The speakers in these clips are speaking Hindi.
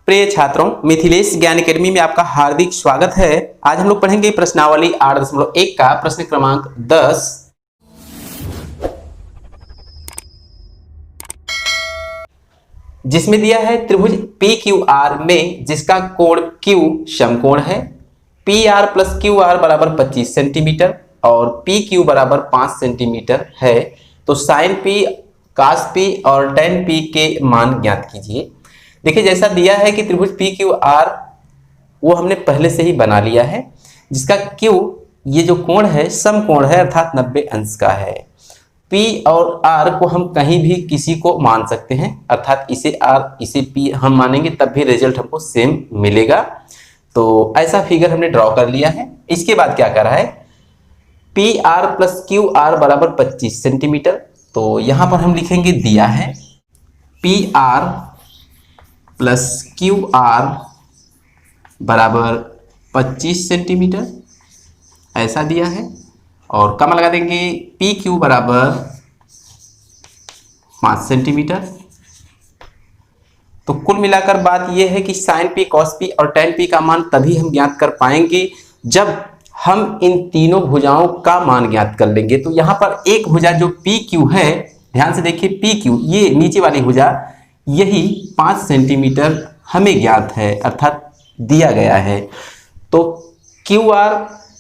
प्रिय छात्रों, मिथिलेश ज्ञान अकेडमी में आपका हार्दिक स्वागत है। आज हम लोग पढ़ेंगे प्रश्नावली 8.1 का प्रश्न क्रमांक 10। जिसमें दिया है त्रिभुज PQR में जिसका कोण Q समकोण है, PR प्लस QR बराबर 25 सेंटीमीटर और PQ बराबर 5 सेंटीमीटर है, तो साइन P, cos P और tan P के मान ज्ञात कीजिए। देखिए, जैसा दिया है कि त्रिभुज PQR वो हमने पहले से ही बना लिया है, जिसका Q ये जो कोण है समकोण है अर्थात 90 अंश का है। P और R को हम कहीं भी किसी को मान सकते हैं, अर्थात इसे R इसे P हम मानेंगे तब भी रिजल्ट हमको सेम मिलेगा। तो ऐसा फिगर हमने ड्रॉ कर लिया है। इसके बाद क्या कर रहा है, PR प्लस QR बराबर 25 सेंटीमीटर। तो यहाँ पर हम लिखेंगे दिया है PR प्लस QR बराबर 25 सेंटीमीटर, ऐसा दिया है। और कम लगा देंगे PQ बराबर 5 सेंटीमीटर। तो कुल मिलाकर बात यह है कि साइन P, cos P और tan P का मान तभी हम ज्ञात कर पाएंगे जब हम इन तीनों भुजाओं का मान ज्ञात कर लेंगे। तो यहाँ पर एक भुजा जो PQ है, ध्यान से देखिए PQ, ये नीचे वाली भुजा, यही 5 सेंटीमीटर हमें ज्ञात है अर्थात दिया गया है। तो QR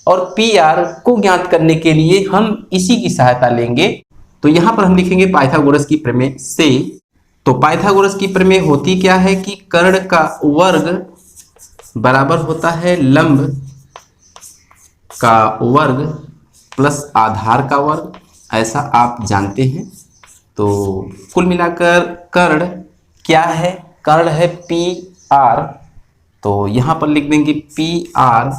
और PR को ज्ञात करने के लिए हम इसी की सहायता लेंगे। तो यहाँ पर हम लिखेंगे पाइथागोरस की प्रमेय से। तो पाइथागोरस की प्रमेय होती क्या है कि कर्ण का वर्ग बराबर होता है लंब का वर्ग प्लस आधार का वर्ग, ऐसा आप जानते हैं। तो कुल मिलाकर कर्ण क्या है, कर्ण है PR। तो यहाँ पर लिख देंगे PR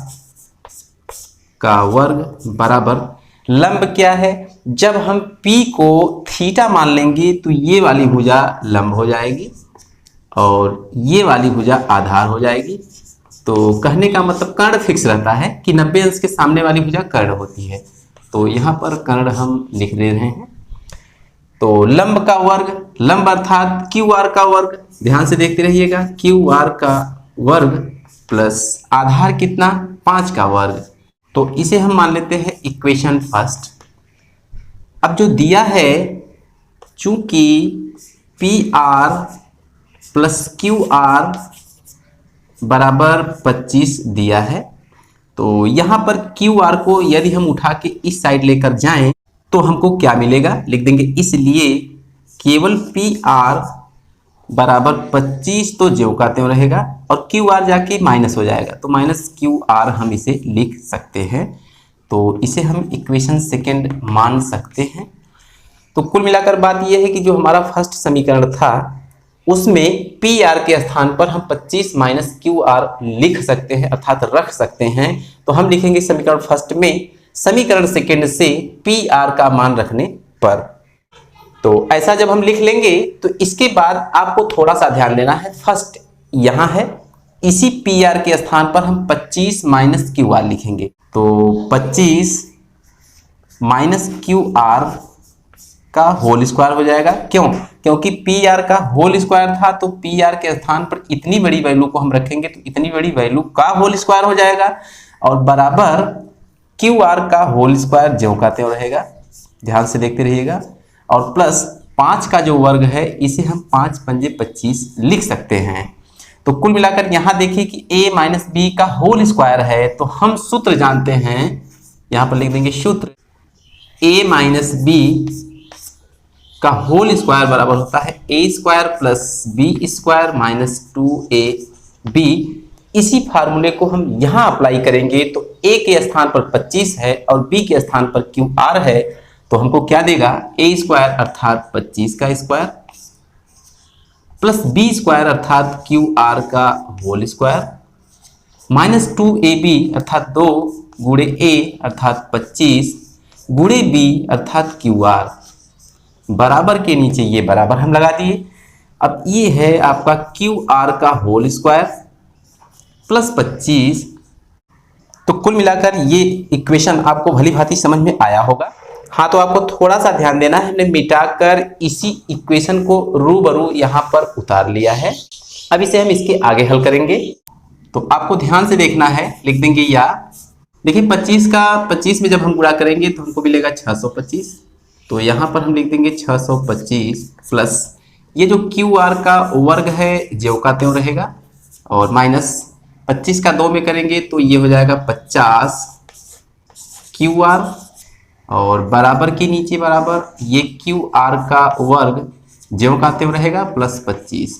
का वर्ग बराबर लंब क्या है, जब हम P को थीटा मान लेंगे तो ये वाली भुजा लंब हो जाएगी और ये वाली भुजा आधार हो जाएगी। तो कहने का मतलब कर्ण फिक्स रहता है कि 90 अंश के सामने वाली भुजा कर्ण होती है। तो यहाँ पर कर्ण हम लिख दे रहे हैं। तो लंब का वर्ग, लंब अर्थात QR का वर्ग, ध्यान से देखते रहिएगा, QR का वर्ग प्लस आधार कितना, 5 का वर्ग। तो इसे हम मान लेते हैं इक्वेशन फर्स्ट। अब जो दिया है, चूंकि PR प्लस QR बराबर 25 दिया है, तो यहाँ पर QR को यदि हम उठा के इस साइड लेकर जाएं तो हमको क्या मिलेगा, लिख देंगे इसलिए केवल PR बराबर 25 तो ज्यों का त्यों रहेगा और QR जाके माइनस हो जाएगा, तो माइनस QR हम इसे लिख सकते हैं। तो इसे हम इक्वेशन सेकेंड मान सकते हैं। तो कुल मिलाकर बात यह है कि जो हमारा फर्स्ट समीकरण था उसमें PR के स्थान पर हम 25 माइनस QR लिख सकते हैं अर्थात रख सकते हैं। तो हम लिखेंगे समीकरण फर्स्ट में समीकरण सेकेंड से PR का मान रखने पर। तो ऐसा जब हम लिख लेंगे तो इसके बाद आपको थोड़ा सा ध्यान देना है। फर्स्ट यहाँ है, इसी PR के स्थान पर हम 25 माइनस QR लिखेंगे। तो 25 माइनस QR का होल स्क्वायर हो जाएगा। क्यों? क्योंकि PR का होल स्क्वायर था, तो PR के स्थान पर इतनी बड़ी वैल्यू को हम रखेंगे तो इतनी बड़ी वैल्यू का होल स्क्वायर हो जाएगा और बराबर QR का होल स्क्वायर ज्यों का त्यों रहेगा, ध्यान से देखते रहिएगा। और प्लस 5 का जो वर्ग है इसे हम 5 पंजे 25 लिख सकते हैं। तो कुल मिलाकर यहाँ देखिए कि A माइनस B का होल स्क्वायर है, तो हम सूत्र जानते हैं, यहाँ पर लिख देंगे सूत्र A माइनस B का होल स्क्वायर बराबर होता है A square plus B square minus 2AB। इसी फार्मूले को हम यहाँ अप्लाई करेंगे तो A के स्थान पर 25 है और B के स्थान पर QR है, तो हमको क्या देगा, A स्क्वायर अर्थात 25 का स्क्वायर प्लस B स्क्वायर अर्थात QR का होल स्क्वायर माइनस 2AB अर्थात 2 गुणे A अर्थात 25 गुणे B अर्थात QR, बराबर के नीचे ये बराबर हम लगा दिए। अब ये है आपका QR का होल स्क्वायर प्लस 25। तो कुल मिलाकर ये इक्वेशन आपको भली भांति समझ में आया होगा। हाँ, तो आपको थोड़ा सा ध्यान देना है, हमने मिटाकर इसी इक्वेशन को रूबरू यहाँ पर उतार लिया है। अब इसे हम इसके आगे हल करेंगे। तो आपको ध्यान से देखना है, लिख देंगे या, देखिए 25 का 25 में जब हम गुणा करेंगे तो हमको मिलेगा 625। तो यहाँ पर हम लिख देंगे 625 प्लस ये जो क्यू आर का वर्ग है ज्यों का त्यों रहेगा, और माइनस 25 का 2 में करेंगे तो ये हो जाएगा 50 क्यू आर, और बराबर के नीचे बराबर ये क्यू आर का वर्ग ज्यों का त्यों रहेगा प्लस 25।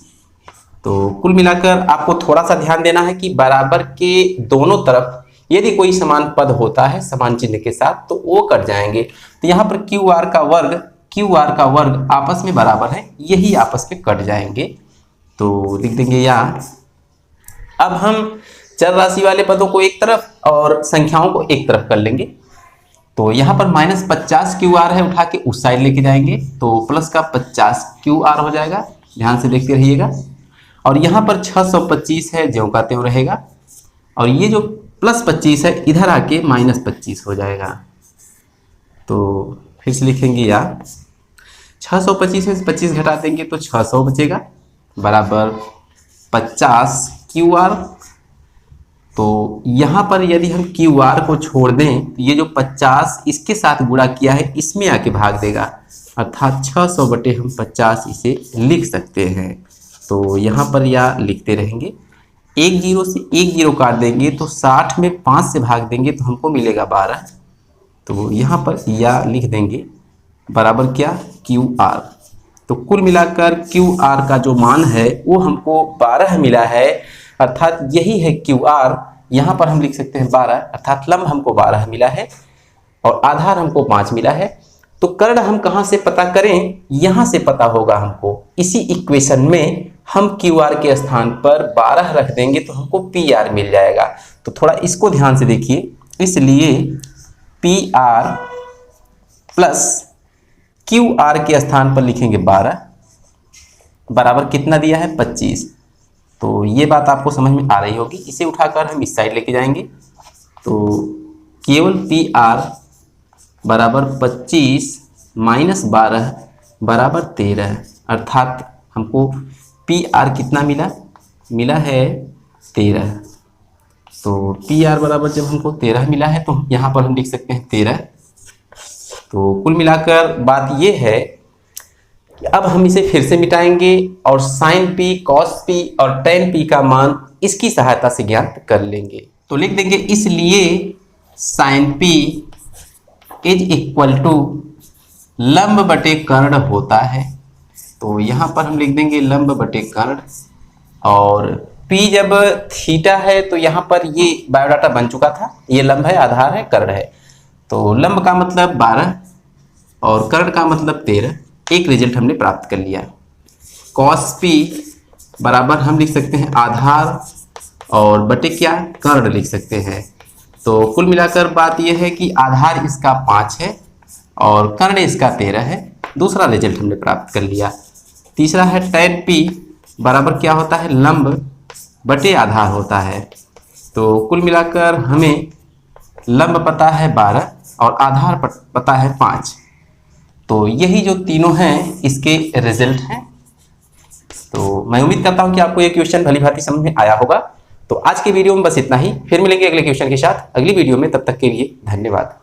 तो कुल मिलाकर आपको थोड़ा सा ध्यान देना है कि बराबर के दोनों तरफ यदि कोई समान पद होता है समान चिन्ह के साथ तो वो कट जाएंगे। तो यहाँ पर क्यू आर का वर्ग आपस में बराबर है, यही आपस में कट जाएंगे। तो लिख देंगे या। अब हम चर राशि वाले पदों को एक तरफ और संख्याओं को एक तरफ कर लेंगे। तो यहाँ पर माइनस 50 क्यू आर है, उठा के उस साइड लेके जाएंगे तो प्लस का 50 क्यू आर हो जाएगा, ध्यान से देखते रहिएगा। और यहाँ पर 625 है ज्यों का त्यों रहेगा, और ये जो प्लस 25 है इधर आके माइनस 25 हो जाएगा। तो फिर से लिखेंगे या, 625 में से 25 घटा देंगे तो 600 बचेगा बराबर 50 क्यू आर। तो यहाँ पर यदि हम क्यू आर को छोड़ दें तो ये जो 50 इसके साथ गुणा किया है इसमें आके भाग देगा, अर्थात 600 बटे हम 50 इसे लिख सकते हैं। तो यहाँ पर या लिखते रहेंगे, एक जीरो से एक जीरो काट देंगे तो 60 में 5 से भाग देंगे तो हमको मिलेगा 12। तो यहाँ पर या लिख देंगे बराबर क्या, क्यू आर। तो कुल मिलाकर क्यू आर का जो मान है वो हमको 12 मिला है, अर्थात यही है क्यू आर। यहाँ पर हम लिख सकते हैं 12, अर्थात लंब हमको 12 मिला है और आधार हमको 5 मिला है। तो कर्ण हम कहाँ से पता करें, यहाँ से पता होगा हमको। इसी इक्वेशन में हम क्यू आर के स्थान पर 12 रख देंगे तो हमको पी आर मिल जाएगा। तो थोड़ा इसको ध्यान से देखिए, इसलिए P R plus Q R के स्थान पर लिखेंगे 12 बराबर कितना दिया है 25। तो ये बात आपको समझ में आ रही होगी। इसे उठाकर हम इस साइड लेके जाएंगे तो केवल पी आर बराबर 25 माइनस 12 बराबर 13, अर्थात हमको पी आर कितना मिला है 13। तो पी आर बराबर जब हमको 13 मिला है तो यहाँ पर हम लिख सकते हैं 13। तो कुल मिलाकर बात ये है कि अब हम इसे फिर से मिटाएंगे और साइन पी, कॉस पी और टेन पी का मान इसकी सहायता से ज्ञात कर लेंगे। तो लिख देंगे इसलिए sine P is equal to लंब बटे कर्ण होता है। तो यहाँ पर हम लिख देंगे लंब बटे कर्ण, और P जब थीटा है तो यहाँ पर ये बायोडाटा बन चुका था, ये लंब है, आधार है, कर्ण है। तो लंब का मतलब 12 और कर्ण का मतलब 13, एक रिजल्ट हमने प्राप्त कर लिया। cos P बराबर हम लिख सकते हैं आधार और बटे क्या, कर्ण लिख सकते हैं। तो कुल मिलाकर बात यह है कि आधार इसका 5 है और कर्ण इसका 13 है, दूसरा रिजल्ट हमने प्राप्त कर लिया। तीसरा है tan P बराबर क्या होता है, लंब बटे आधार होता है। तो कुल मिलाकर हमें लंब पता है 12 और आधार पता है 5। तो यही जो तीनों हैं इसके रिजल्ट हैं। तो मैं उम्मीद करता हूं कि आपको ये क्वेश्चन भली भांति समझ में आया होगा। तो आज के वीडियो में बस इतना ही, फिर मिलेंगे अगले क्वेश्चन के साथ अगली वीडियो में। तब तक के लिए धन्यवाद।